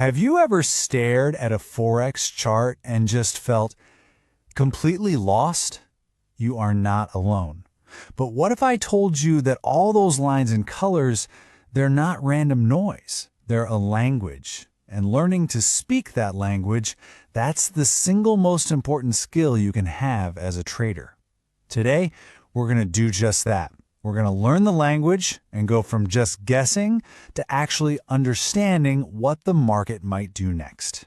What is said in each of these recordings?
Have you ever stared at a Forex chart and just felt completely lost? You are not alone. But what if I told you that all those lines and colors, they're not random noise, they're a language. And learning to speak that language, that's the single most important skill you can have as a trader. Today, we're going to do just that. We're going to learn the language and go from just guessing to actually understanding what the market might do next.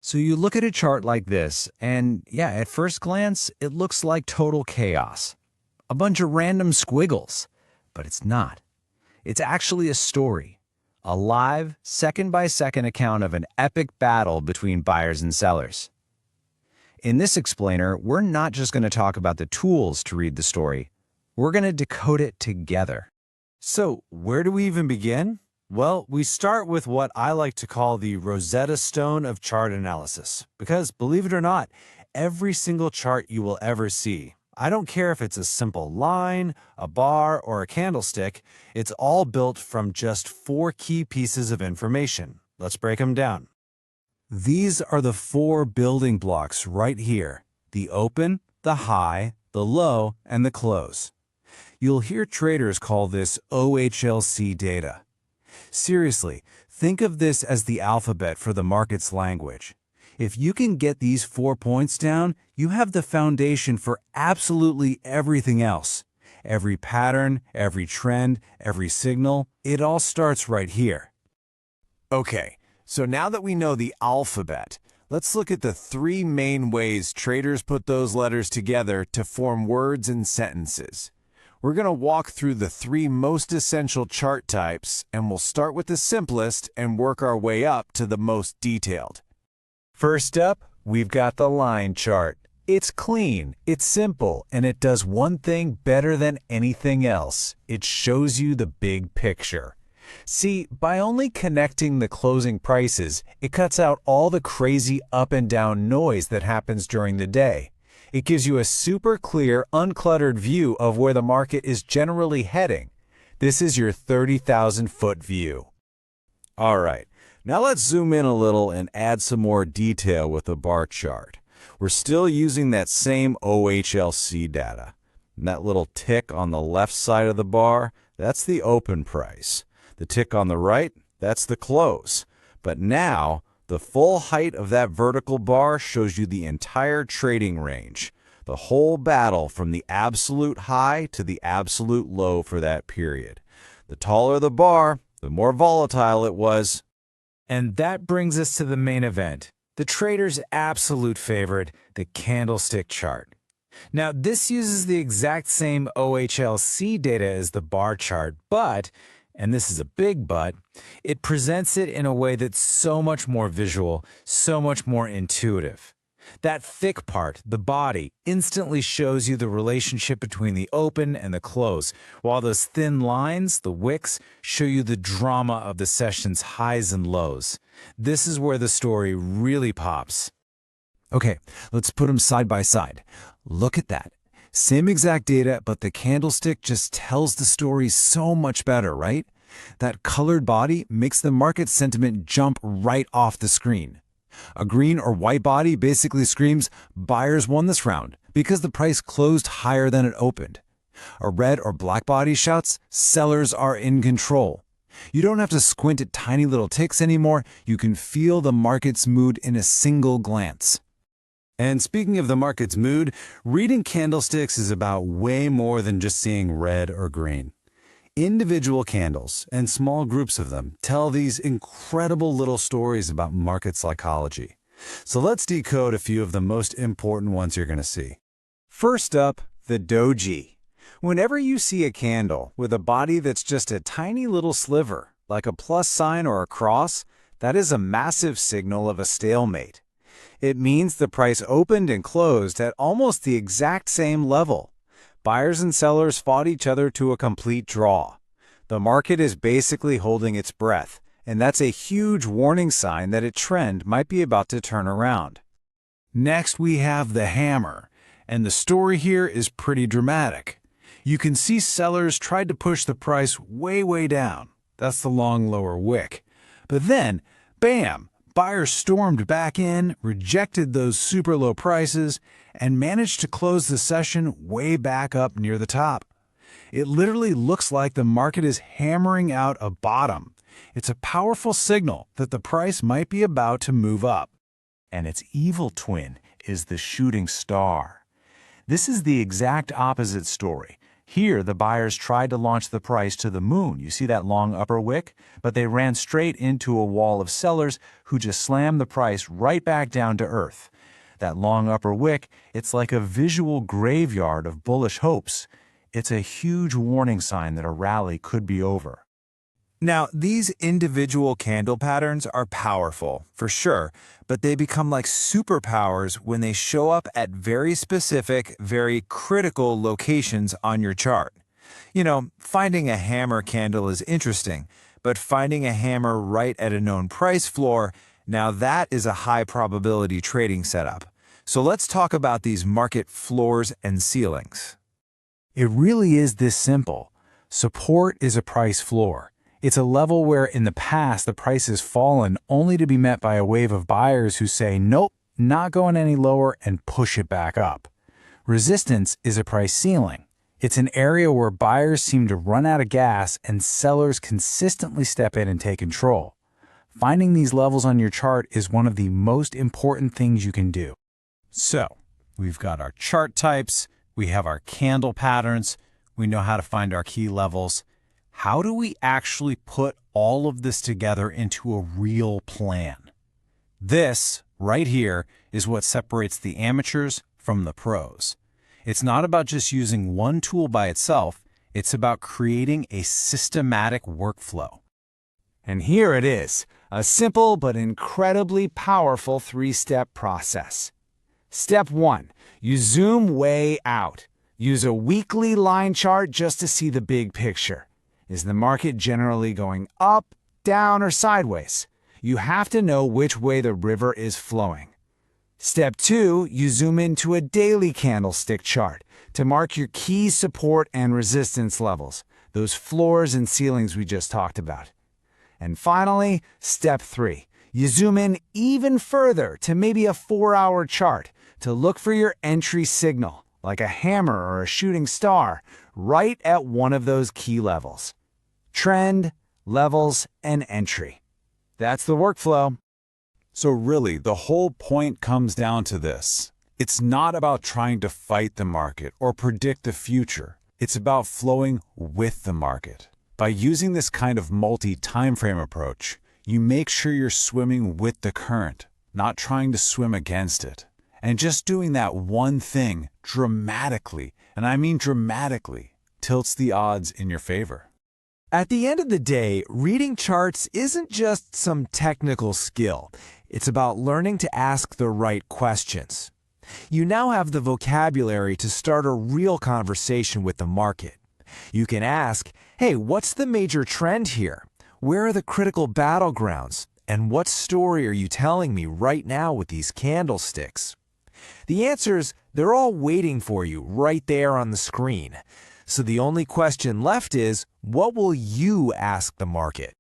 So you look at a chart like this, and yeah, at first glance, it looks like total chaos. A bunch of random squiggles. But it's not. It's actually a story. A live, second-by-second account of an epic battle between buyers and sellers. In this explainer, we're not just going to talk about the tools to read the story. We're going to decode it together. So, where do we even begin? Well, we start with what I like to call the Rosetta Stone of chart analysis. Because, believe it or not, every single chart you will ever see, I don't care if it's a simple line, a bar, or a candlestick, it's all built from just 4 key pieces of information. Let's break them down. These are the 4 building blocks right here: the open, the high, the low, and the close. You'll hear traders call this OHLC data. Seriously, think of this as the alphabet for the market's language. If you can get these 4 points down, you have the foundation for absolutely everything else. Every pattern, every trend, every signal, it all starts right here. Okay, so now that we know the alphabet, let's look at the 3 main ways traders put those letters together to form words and sentences. We're going to walk through the 3 most essential chart types, and we'll start with the simplest and work our way up to the most detailed. First up, we've got the line chart. It's clean, it's simple, and it does one thing better than anything else. It shows you the big picture. See, by only connecting the closing prices, it cuts out all the crazy up and down noise that happens during the day. It gives you a super clear, uncluttered view of where the market is generally heading. This is your 30,000-foot view. All right, now let's zoom in a little and add some more detail with the bar chart. We're still using that same OHLC data. And that little tick on the left side of the bar, that's the open price. The tick on the right, that's the close. But now, the full height of that vertical bar shows you the entire trading range, the whole battle from the absolute high to the absolute low for that period. The taller the bar, the more volatile it was. And that brings us to the main event, the trader's absolute favorite, the candlestick chart. Now, this uses the exact same OHLC data as the bar chart, but, and this is a big but, it presents it in a way that's so much more visual, so much more intuitive. That thick part, the body, instantly shows you the relationship between the open and the close, while those thin lines, the wicks, show you the drama of the session's highs and lows. This is where the story really pops. Okay, let's put them side by side. Look at that. Same exact data, but the candlestick just tells the story so much better, right? That colored body makes the market sentiment jump right off the screen. A green or white body basically screams, buyers won this round, because the price closed higher than it opened. A red or black body shouts, sellers are in control. You don't have to squint at tiny little ticks anymore. You can feel the market's mood in a single glance. And speaking of the market's mood, reading candlesticks is about way more than just seeing red or green. Individual candles, and small groups of them, tell these incredible little stories about market psychology. So let's decode a few of the most important ones you're going to see. First up, the doji. Whenever you see a candle with a body that's just a tiny little sliver, like a plus sign or a cross, that is a massive signal of a stalemate. It means the price opened and closed at almost the exact same level. Buyers and sellers fought each other to a complete draw. The market is basically holding its breath, and that's a huge warning sign that a trend might be about to turn around. Next, we have the hammer, and the story here is pretty dramatic. You can see sellers tried to push the price way down. That's the long lower wick. But then, bam, Buyers stormed back in, rejected those super low prices, and managed to close the session way back up near the top. It literally looks like the market is hammering out a bottom. It's a powerful signal that the price might be about to move up. And its evil twin is the shooting star. This is the exact opposite story. Here, the buyers tried to launch the price to the moon. You see that long upper wick? But they ran straight into a wall of sellers who just slammed the price right back down to earth. That long upper wick, it's like a visual graveyard of bullish hopes. It's a huge warning sign that a rally could be over. Now, these individual candle patterns are powerful, for sure, but they become like superpowers when they show up at very specific, very critical locations on your chart. You know, finding a hammer candle is interesting, but finding a hammer right at a known price floor, now that is a high probability trading setup. So let's talk about these market floors and ceilings. It really is this simple. Support is a price floor. It's a level where in the past the price has fallen only to be met by a wave of buyers who say, nope, not going any lower, and push it back up. Resistance is a price ceiling. It's an area where buyers seem to run out of gas and sellers consistently step in and take control. Finding these levels on your chart is one of the most important things you can do. So, we've got our chart types, we have our candle patterns, we know how to find our key levels. How do we actually put all of this together into a real plan? This, right here, is what separates the amateurs from the pros. It's not about just using one tool by itself, it's about creating a systematic workflow. And here it is, a simple but incredibly powerful three-step process. Step 1, you zoom way out. Use a weekly line chart just to see the big picture. Is the market generally going up, down, or sideways? You have to know which way the river is flowing. Step 2, you zoom into a daily candlestick chart to mark your key support and resistance levels, those floors and ceilings we just talked about. And finally, step 3, you zoom in even further to maybe a 4-hour chart to look for your entry signal, like a hammer or a shooting star, right at one of those key levels. Trend, levels, and entry. That's the workflow. So really, the whole point comes down to this. It's not about trying to fight the market or predict the future. It's about flowing with the market. By using this kind of multi-timeframe approach, you make sure you're swimming with the current, not trying to swim against it. And just doing that one thing dramatically, and I mean dramatically, tilts the odds in your favor. At the end of the day, reading charts isn't just some technical skill. It's about learning to ask the right questions. You now have the vocabulary to start a real conversation with the market. You can ask, hey, what's the major trend here? Where are the critical battlegrounds? And what story are you telling me right now with these candlesticks? The answers, they're all waiting for you right there on the screen. So the only question left is, what will you ask the market?